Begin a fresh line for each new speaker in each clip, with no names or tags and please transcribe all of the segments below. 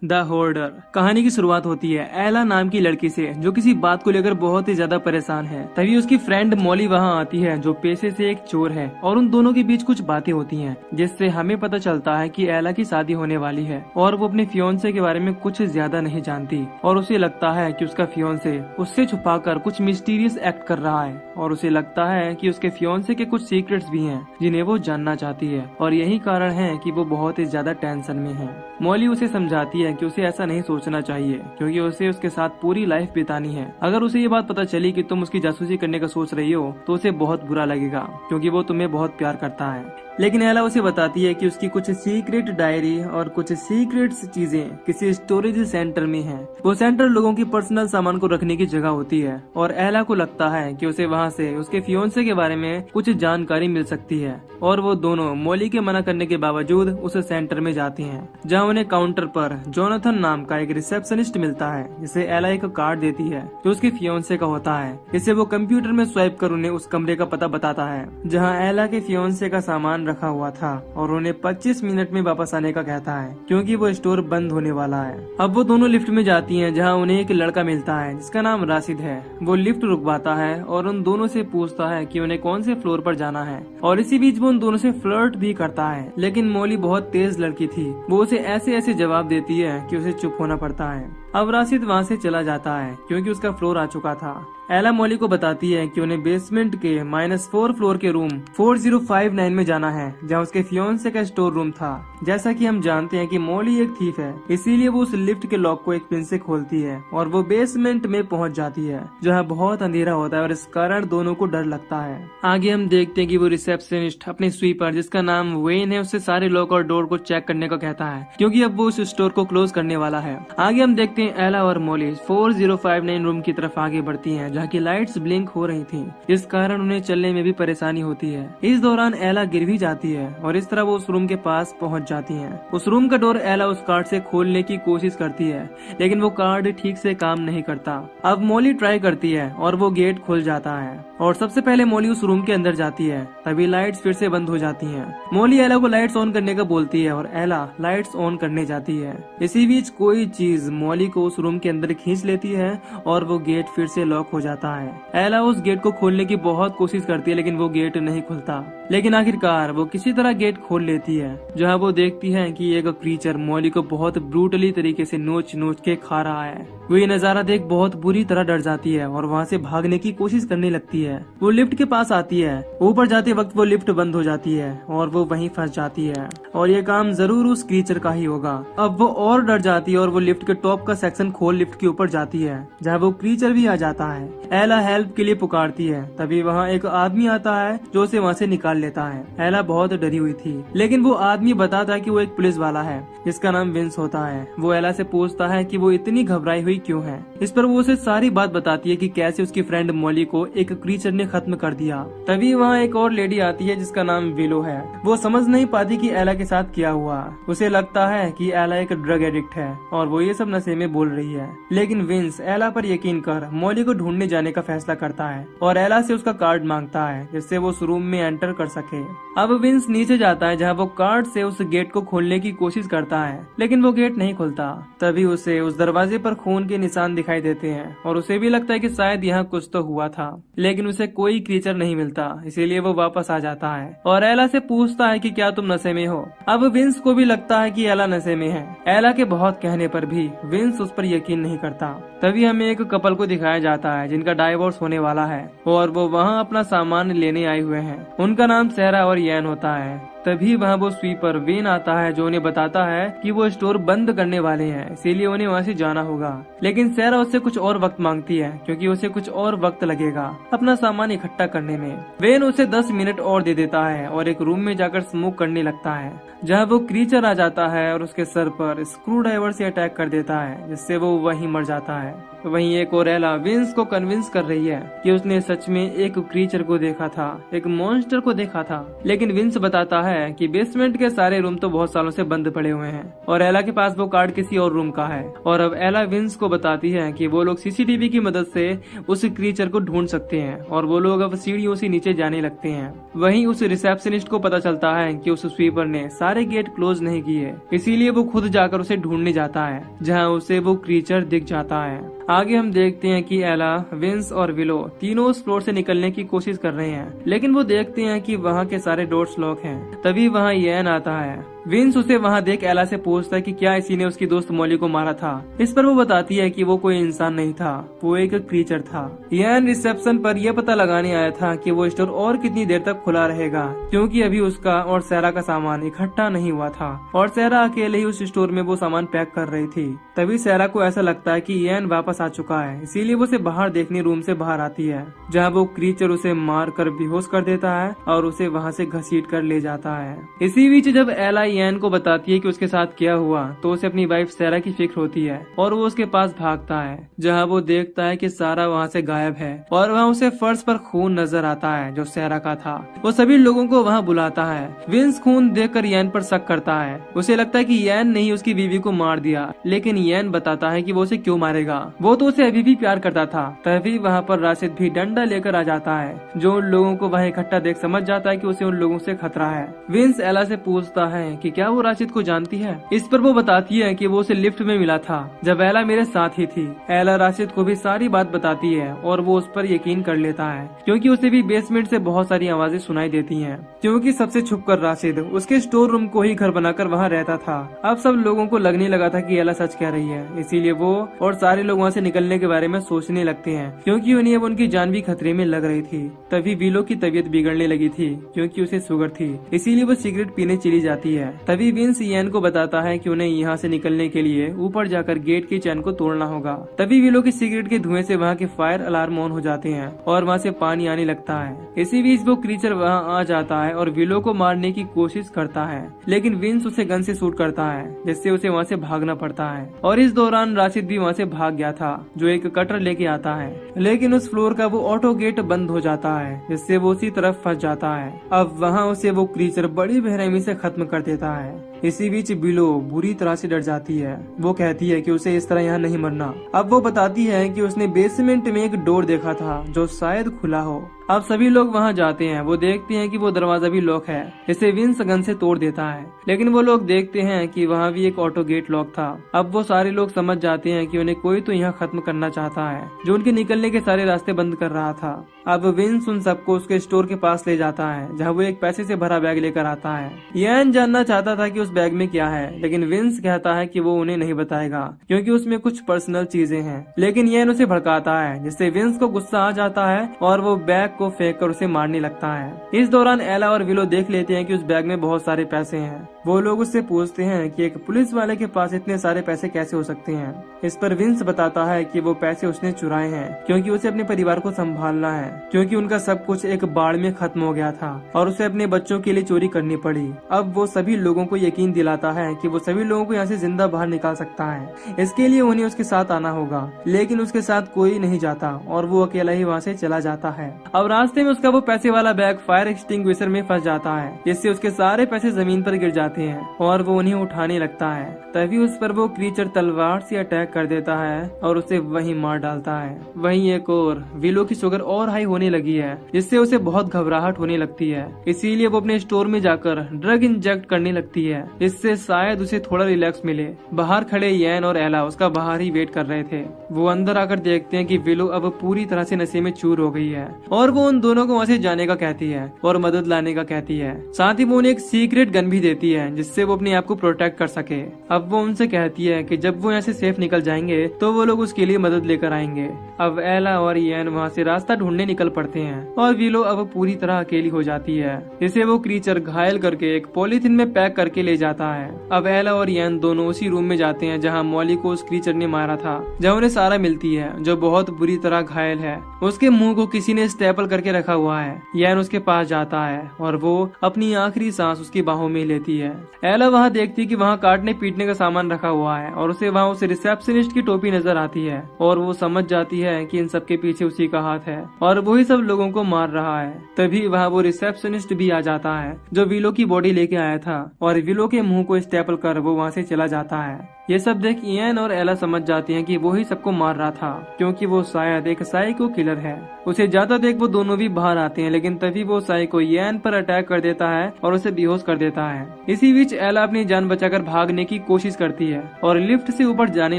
The hoarder. कहानी की शुरुआत होती है एला नाम की लड़की से, जो किसी बात को लेकर बहुत ही ज्यादा परेशान है। तभी उसकी फ्रेंड मॉली वहां आती है, जो पेशे से एक चोर है, और उन दोनों के बीच कुछ बातें होती हैं, जिससे हमें पता चलता है कि एला की शादी होने वाली है और वो अपने फियोंसे के बारे में कुछ ज्यादा नहीं जानती, और उसे लगता है कि उसका फियोंसे उससे छुपाकर कुछ मिस्टीरियस एक्ट कर रहा है, और उसे लगता है कि उसके फियोंसे के कुछ सीक्रेट्स भी हैं जिन्हें वो जानना चाहती है, और यही कारण है कि वो बहुत ही ज्यादा टेंशन में है। मॉली उसे समझाती है कि उसे ऐसा नहीं सोचना चाहिए, क्योंकि उसे उसके साथ पूरी लाइफ बितानी है। अगर उसे ये बात पता चली कि तुम उसकी जासूसी करने का सोच रही हो तो उसे बहुत बुरा लगेगा, क्योंकि वो तुम्हें बहुत प्यार करता है। लेकिन एला उसे बताती है कि उसकी कुछ सीक्रेट डायरी और कुछ सीक्रेट चीजें किसी स्टोरेज सेंटर में है। वो सेंटर लोगों की पर्सनल सामान को रखने की जगह होती है, और एला को लगता है कि उसे वहाँ से उसके फियोंसे के बारे में कुछ जानकारी मिल सकती है, और वो दोनों मॉली के मना करने के बावजूद उस सेंटर में जाती हैं, जहाँ उन्हें काउंटर पर जोनाथन नाम का एक रिसेप्शनिस्ट मिलता है, जिसे एला एक कार्ड देती है जो उसके फियोंसे का होता है। इसे वो कंप्यूटर में स्वाइप कर उन्हें उस कमरे का पता बताता है जहाँ एला के फियोंसे का सामान रखा हुआ था, और उन्हें 25 मिनट में वापस आने का कहता है, क्योंकि वो स्टोर बंद होने वाला है। अब वो दोनों लिफ्ट में जाती हैं, जहाँ उन्हें एक लड़का मिलता है जिसका नाम राशिद है। वो लिफ्ट रुकवाता है और उन दोनों से पूछता है कि उन्हें कौन से फ्लोर पर जाना है, और इसी बीच वो उन दोनों से फ्लर्ट भी करता है। लेकिन मॉली बहुत तेज लड़की थी, वो उसे ऐसे ऐसे जवाब देती है कि उसे चुप होना पड़ता है। अब राशिद वहाँ से चला जाता है, क्योंकि उसका फ्लोर आ चुका था। एला मॉली को बताती है कि उन्हें बेसमेंट के -4 फ्लोर के रूम 4059 में जाना है, जहाँ उसके फियोंसे का स्टोर रूम था। जैसा कि हम जानते हैं कि मॉली एक थीफ है, इसीलिए वो उस लिफ्ट के लॉक को एक पिन से खोलती है, और वो बेसमेंट में पहुंच जाती है, जहाँ बहुत अंधेरा होता है, और इस कारण दोनों को डर लगता है। आगे हम देखते हैं कि वो रिसेप्शनिस्ट अपने स्वीपर, जिसका नाम वेन है, उससे सारे लॉक और डोर को चेक करने को कहता है, क्योंकि अब वो उस स्टोर को क्लोज करने वाला है। आगे हम देखते हैं एला और मॉली 4059 रूम की तरफ आगे बढ़ती है, जहाँ की लाइट्स ब्लिंक हो रही थी, इस कारण उन्हें चलने में भी परेशानी होती है। इस दौरान एला गिर भी जाती है, और इस तरह वो उस रूम के पास पहुंच जाती है। उस रूम का डोर एला उस कार्ड से खोलने की कोशिश करती है, लेकिन वो कार्ड ठीक से काम नहीं करता। अब मॉली ट्राई करती है और वो गेट खुल जाता है, और सबसे पहले मॉली उस रूम के अंदर जाती है। तभी लाइट्स फिर से बंद हो जाती हैं। मॉली एला को लाइट्स ऑन करने का बोलती है, और एला लाइट्स ऑन करने जाती है। इसी बीच कोई चीज मॉली को उस रूम के अंदर खींच लेती है, और वो गेट फिर से लॉक हो जाता है। एला उस गेट को खोलने की बहुत कोशिश करती है, लेकिन वो गेट नहीं खुलता। लेकिन आखिरकार वो किसी तरह गेट खोल लेती है, जहाँ वो देखती है कि एक क्रीचर मॉली को बहुत ब्रूटली तरीके से नोच नोच के खा रहा है। वो ये नजारा देख बहुत बुरी तरह डर जाती है, और वहाँ से भागने की कोशिश करने लगती है। वो लिफ्ट के पास आती है। ऊपर जाते वक्त वो लिफ्ट बंद हो जाती है, और वो वहीं फंस जाती है, और ये काम जरूर उस क्रीचर का ही होगा। अब वो और डर जाती है, और वो लिफ्ट के टॉप का सेक्शन खोल लिफ्ट के ऊपर जाती है, जहाँ वो क्रीचर भी आ जाता है। एला हेल्प के लिए पुकारती है। तभी वहाँ एक आदमी आता है, जो उसे वहाँ से निकाल लेता है। एला बहुत डरी हुई थी, लेकिन वो आदमी बताता है कि वो एक पुलिस वाला है, जिसका नाम विंस होता है। वो एला से पूछता है कि वो इतनी घबराई हुई क्यों है। इस पर वो उसे सारी बात बताती है कि कैसे उसकी फ्रेंड मॉली को एक क्रीचर ने खत्म कर दिया। तभी वहाँ एक और लेडी आती है, जिसका नाम विलो है। वो समझ नहीं पाती कि एला के साथ क्या हुआ। उसे लगता है कि एला एक ड्रग एडिक्ट है, और वो ये सब नशे में बोल रही है। लेकिन विंस एला पर यकीन कर मॉली को ढूंढने जाने का फैसला करता है, और एला से उसका कार्ड मांगता है, जिससे वो उस रूम में एंटर कर सके। अब विंस नीचे जाता है, जहाँ वो कार्ड से उस गेट को खोलने की कोशिश करता है, लेकिन वो गेट नहीं खुलता। तभी उसे उस दरवाजे पर खून के निशान दिखाई देते हैं, और उसे भी लगता है कि शायद यहाँ कुछ तो हुआ था, लेकिन उसे कोई क्रीचर नहीं मिलता। इसीलिए वो वापस आ जाता है, और एला से पूछता है कि क्या तुम नशे में हो। अब विंस को भी लगता है कि एला नशे में है। एला के बहुत कहने पर भी विंस उस पर यकीन नहीं करता। तभी हमें एक कपल को दिखाया जाता है, जिनका डाइवोर्स होने वाला है, और वो वहाँ अपना सामान लेने आए हुए हैं। उनका नाम सेरा और यैन होता है। तभी वहाँ वो स्वीपर वेन आता है, जो उन्हें बताता है कि वो स्टोर बंद करने वाले हैं, इसीलिए उन्हें वहाँ से जाना होगा। लेकिन सेरा उससे कुछ और वक्त मांगती है, क्योंकि उसे कुछ और वक्त लगेगा अपना सामान इकट्ठा करने में। वेन उसे 10 मिनट और दे देता है, और एक रूम में जाकर स्मोक करने लगता है, जहाँ वो क्रीचर आ जाता है और उसके सर पर स्क्रू ड्राइवर से अटैक कर देता है, जिससे वो वहीं मर जाता है। है। वहीं एक और एला विंस को कन्विंस कर रही है कि उसने सच में एक क्रीचर को देखा था, एक मॉन्स्टर को देखा था। लेकिन विंस बताता है कि बेसमेंट के सारे रूम तो बहुत सालों से बंद पड़े हुए हैं और एला के पास वो कार्ड किसी और रूम का है। और अब एला विंस को बताती है कि वो लोग सीसीटीवी की मदद से उस क्रीचर को ढूंढ सकते हैं और वो लोग अब सीढ़ियों से नीचे जाने लगते हैं। वहीं उस रिसेप्शनिस्ट को पता चलता है कि उस स्वीपर ने सारे गेट क्लोज नहीं किए, इसीलिए वो खुद जाकर उसे ढूंढने जाता है, जहाँ उसे वो क्रीचर दिख जाता है। आगे हम देखते हैं कि एला, विंस और विलो तीनों उस फ्लोर से निकलने की कोशिश कर रहे हैं, लेकिन वो देखते हैं कि वहाँ के सारे डोर्स लॉक हैं। तभी वहाँ येन आता है। विंस उसे वहाँ देख एला से पूछता है कि क्या इसी ने उसकी दोस्त मॉली को मारा था। इस पर वो बताती है कि वो कोई इंसान नहीं था, वो एक क्रीचर था। येन रिसेप्शन पर यह पता लगाने आया था कि वो स्टोर और कितनी देर तक खुला रहेगा, क्योंकि अभी उसका और सैरा का सामान इकट्ठा नहीं हुआ था और सैरा अकेले ही उस स्टोर में वो सामान पैक कर रही थी। तभी सैरा को ऐसा लगता है कि येन वापस आ चुका है, इसीलिए वो उसे बाहर देखने रूम से बाहर आती है, जहाँ वो क्रीचर उसे मार कर बेहोश कर देता है और उसे वहाँ से घसीट कर ले जाता है। इसी बीच जब एला येन को बताती है कि उसके साथ क्या हुआ, तो उसे अपनी वाइफ सैरा की फिक्र होती है और वो उसके पास भागता है, जहाँ वो देखता है कि सारा वहाँ से गायब है और वहाँ उसे फर्श पर खून नजर आता है जो सैरा का था। वो सभी लोगों को वहाँ बुलाता है। विंस खून देखकर येन पर शक करता है। उसे लगता है कि येन ने ही उसकी बीवी को मार दिया, लेकिन येन बताता है कि वो उसे क्यों मारेगा, वो तो उसे अभी भी प्यार करता था। तभी वहाँ पर राशिद भी डंडा लेकर आ जाता है, जो उन लोगों को वहाँ इकट्ठा देख समझ जाता है कि उसे उन लोगों से खतरा है। विंस एला से पूछता है कि क्या वो राशिद को जानती है। इस पर वो बताती है कि वो उसे लिफ्ट में मिला था जब एला मेरे साथ ही थी। एला राशिद को भी सारी बात बताती है और वो उस पर यकीन कर लेता है, क्योंकि उसे भी बेसमेंट से बहुत सारी आवाजें सुनाई देती हैं, क्योंकि सबसे छुपकर राशिद उसके स्टोर रूम को ही घर बनाकर वहाँ रहता था। अब सब लोगों को लगने लगा था कि एला सच कह रही है, इसीलिए वो और सारे लोग वहाँ से निकलने के बारे में सोचने लगते हैं, क्योंकि उन्हें अब उनकी जान भी खतरे में लग रही थी। तभी विलो की तबीयत बिगड़ने लगी थी, क्योंकि उसे शुगर थी, इसीलिए वो सिगरेट पीने चली जाती है। तभी विंस येन को बताता है कि उन्हें यहाँ से निकलने के लिए ऊपर जाकर गेट की चैन को तोड़ना होगा। तभी विलो की सिगरेट के धुएं से वहाँ के फायर अलार्म ऑन हो जाते हैं और वहाँ से पानी आने लगता है। इसी बीच वो क्रीचर वहाँ आ जाता है और विलो को मारने की कोशिश करता है, लेकिन विंस उसे गन से शूट करता है, जिससे उसे वहाँ से भागना पड़ता है। और इस दौरान राशिद भी वहाँ से भाग गया था, जो एक कटर लेके आता है, लेकिन उस फ्लोर का वो ऑटो गेट बंद हो जाता है, जिससे वो उसी तरफ फंस जाता है। अब वहाँ उसे वो क्रीचर बड़ी बेरहमी से खत्म कर देता है। इसी बीच बिलो बुरी तरह से डर जाती है। वो कहती है कि उसे इस तरह यहाँ नहीं मरना। अब वो बताती है कि उसने बेसमेंट में एक डोर देखा था जो शायद खुला हो। अब सभी लोग वहाँ जाते हैं। वो देखते हैं कि वो दरवाजा भी लॉक है, जिसे विंस गन से तोड़ देता है, लेकिन वो लोग देखते हैं कि वहाँ भी एक ऑटो गेट लॉक था। अब वो सारे लोग समझ जाते हैं कि उन्हें कोई तो यहाँ खत्म करना चाहता है, जो उनके निकलने के सारे रास्ते बंद कर रहा था। अब विंस उन सबको उसके स्टोर के पास ले जाता है, जहाँ वो एक पैसे से भरा बैग लेकर आता है। येन जानना चाहता था कि उस बैग में क्या है, लेकिन विंस कहता है कि वो उन्हें नहीं बताएगा, क्योंकि उसमें कुछ पर्सनल चीजें हैं। लेकिन येन उसे भड़काता है, जिससे विंस को गुस्सा आ जाता है और वो बैग को फेंक कर उसे मारने लगता है। इस दौरान एला और विलो देख लेते हैं कि उस बैग में बहुत सारे पैसे हैं। वो लोग उससे पूछते हैं कि एक पुलिस वाले के पास इतने सारे पैसे कैसे हो सकते हैं। इस पर विंस बताता है कि वो पैसे उसने चुराए हैं, क्योंकि उसे अपने परिवार को संभालना है, क्योंकि उनका सब कुछ एक बाढ़ में खत्म हो गया था और उसे अपने बच्चों के लिए चोरी करनी पड़ी। अब वो सभी लोगों को यकीन दिलाता है कि वो सभी लोगों को यहाँ से जिंदा बाहर निकाल सकता है। इसके लिए उन्हें उसके साथ आना होगा, लेकिन उसके साथ कोई नहीं जाता और वो अकेला ही वहाँ से चला जाता है। अब रास्ते में उसका वो पैसे वाला बैग फायर एक्सटिंग्विशर में फंस जाता है, जिससे उसके सारे पैसे जमीन पर गिर जाते हैं और वो उन्हें उठाने लगता है। तभी उस पर वो क्रीचर तलवार से अटैक कर देता है और उसे वहीं मार डालता है। वहीं एक और विलो की शुगर और हाई होने लगी है, जिससे उसे बहुत घबराहट होने लगती है। इसीलिए वो अपने स्टोर में जाकर ड्रग इंजेक्ट करने लगती है, जिससे शायद उसे थोड़ा रिलैक्स मिले। बाहर खड़े येन और एला उसका बाहर ही वेट कर रहे थे। वो अंदर आकर देखते हैं कि विलो अब पूरी तरह से नशे में चूर हो गई है और वो उन दोनों को वहाँ से जाने का कहती है और मदद लाने का कहती है। साथ ही वो उन्हें एक सीक्रेट गन भी देती है, जिससे वो अपने आप को प्रोटेक्ट कर सके। अब वो उनसे कहती है कि जब वो यहाँ से सेफ निकल जाएंगे तो वो लोग उसके लिए मदद लेकर आएंगे। अब एला और येन वहाँ से रास्ता ढूंढने निकल पड़ते हैं और विलो अब पूरी तरह अकेली हो जाती है, जिसे वो क्रीचर घायल करके एक पॉलीथिन में पैक करके ले जाता है। अब एला और येन दोनों उसी रूम में जाते हैं जहाँ मॉली को उस क्रीचर ने मारा था, जहाँ उन्हें सारा मिलती है, जो बहुत बुरी तरह घायल है। उसके मुंह को किसी ने स्टेपल स्टेपल करके रखा हुआ है। यैन उसके पास जाता है और वो अपनी आखिरी सांस उसकी बाहों में लेती है। एला वहाँ देखती कि वहाँ काटने पीटने का सामान रखा हुआ है और उसे वहाँ उस रिसेप्शनिस्ट की टोपी नजर आती है और वो समझ जाती है कि इन सब के पीछे उसी का हाथ है और वही सब लोगों को मार रहा है। तभी वहाँ वो रिसेप्शनिस्ट भी आ जाता है जो विलो की बॉडी लेके आया था और विलो के मुंह को स्टेपल कर वो वहाँ से चला जाता है। ये सब देख इयन और एला समझ जाती हैं कि वो ही सबको मार रहा था क्योंकि वो शायद एक साइको किलर है। उसे ज्यादा देख वो दोनों भी बाहर आते हैं, लेकिन तभी वो साइको इयन पर अटैक कर देता है और उसे बेहोश कर देता है। इसी बीच एला अपनी जान बचाकर भागने की कोशिश करती है और लिफ्ट से ऊपर जाने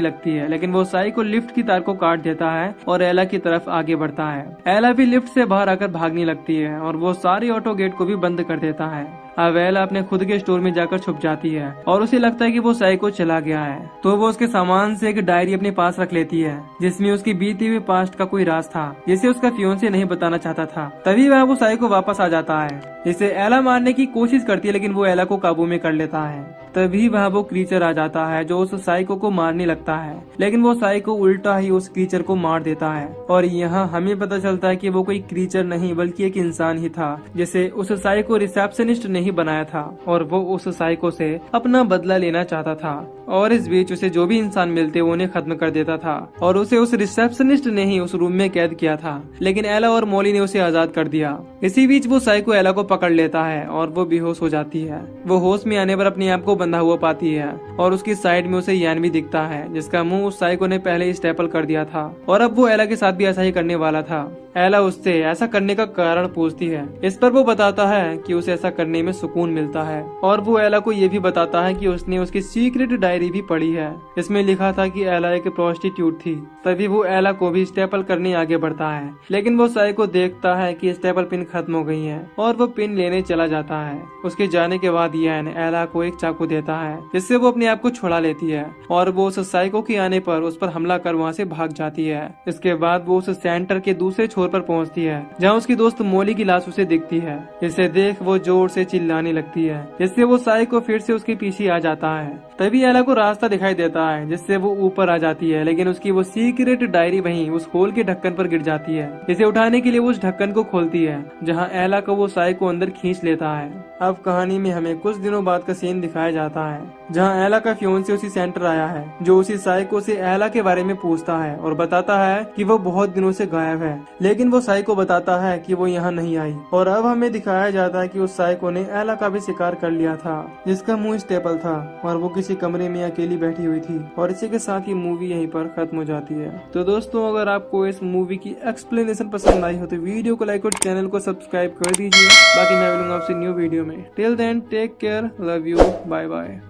लगती है, लेकिन वो साइको लिफ्ट की तार को काट देता है और एला की तरफ आगे बढ़ता है। एला भी लिफ्ट से बाहर आकर भागने लगती है और वो सारे ऑटो गेट को भी बंद कर देता है। अब एला अपने खुद के स्टोर में जाकर छुप जाती है और उसे लगता है कि वो साइको चला गया है, तो वो उसके सामान से एक डायरी अपने पास रख लेती है जिसमें उसकी बीती हुई पास्ट का कोई राज था जिसे उसका फियोंसे नहीं बताना चाहता था। तभी वह वो साइको वापस आ जाता है, इसे एला मारने की कोशिश करती है, लेकिन वो एला को काबू में कर लेता है। तभी वह वो क्रीचर आ जाता है जो उस साइको को मारने लगता है, लेकिन वो साइको उल्टा ही उस क्रीचर को मार देता है और यहाँ हमें पता चलता है कि वो कोई क्रीचर नहीं बल्कि एक इंसान ही था जिसे उस साइको रिसेप्शनिस्ट ने ही बनाया था और वो उस साइको से अपना बदला लेना चाहता था। और इस बीच उसे जो भी इंसान मिलते वो उन्हें खत्म कर देता था और उसे उस रिसेप्शनिस्ट ने ही उस रूम में कैद किया था, लेकिन एला और मॉली ने उसे आजाद कर दिया। इसी बीच वो साइको एला को पकड़ लेता है और वो बेहोश हो जाती है। वो होश में आने पर अपने आप को बंधा हुआ पाती है और उसकी साइड में उसे यान भी दिखता है जिसका मुंह उस साइको ने पहले ही स्टेपल कर दिया था और अब वो एला के साथ भी ऐसा ही करने वाला था। एला उससे ऐसा करने का कारण पूछती है, इस पर वो बताता है कि उसे ऐसा करने में सुकून मिलता है और वो एला को ये भी बताता है कि उसने उसकी सीक्रेट डायरी भी पढ़ी है। इसमें लिखा था कि एला एक प्रोस्टिट्यूट थी। तभी वो एला को भी स्टेपल करने आगे बढ़ता है, लेकिन वो साइको देखता है कि स्टेपल पिन खत्म हो गई है और वो पिन लेने चला जाता है। उसके जाने के बाद यैन एला को एक चाकू देता है जिससे वो अपने आप को छुड़ा लेती है और वो उस साइको के आने पर उस पर हमला कर वहाँ से भाग जाती है। इसके बाद वो उस सेंटर के दूसरे छोर पर पहुँचती है जहाँ उसकी दोस्त मोली की लाश उसे दिखती है। इसे देख वो जोर से चिल्लाने लगती है जिससे वो साइको फिर से उसके पीछे आ जाता है। तभी एला को रास्ता दिखाई देता है जिससे वो ऊपर आ जाती है, लेकिन उसकी वो सीक्रेट डायरी वहीं उस होल के ढक्कन पर गिर जाती है। इसे उठाने के लिए वो उस ढक्कन को खोलती है जहाँ एला को वो साइको अंदर खींच लेता है। अब कहानी में हमें कुछ दिनों बाद का सीन दिखाया जाता है जहाँ एला का फियोंसे उसी सेंटर आया है जो उसी साइको से एला के बारे में पूछता है और बताता है कि वो बहुत दिनों से गायब है, लेकिन वो साइको बताता है कि वो यहाँ नहीं आई। और अब हमें दिखाया जाता है कि उस साइको ने एला का भी शिकार कर लिया था जिसका मुंह स्टेपल था और वो किसी कमरे में अकेली बैठी हुई थी। और इसी के साथ ही मूवी यहीं पर खत्म हो जाती है। तो दोस्तों, अगर आपको इस मूवी की एक्सप्लेनेशन पसंद आई हो तो वीडियो को लाइक और चैनल को सब्सक्राइब कर दीजिए। बाकी मैं मिलूंगा आपसे न्यू वीडियो में। Till then take care, love you, bye bye.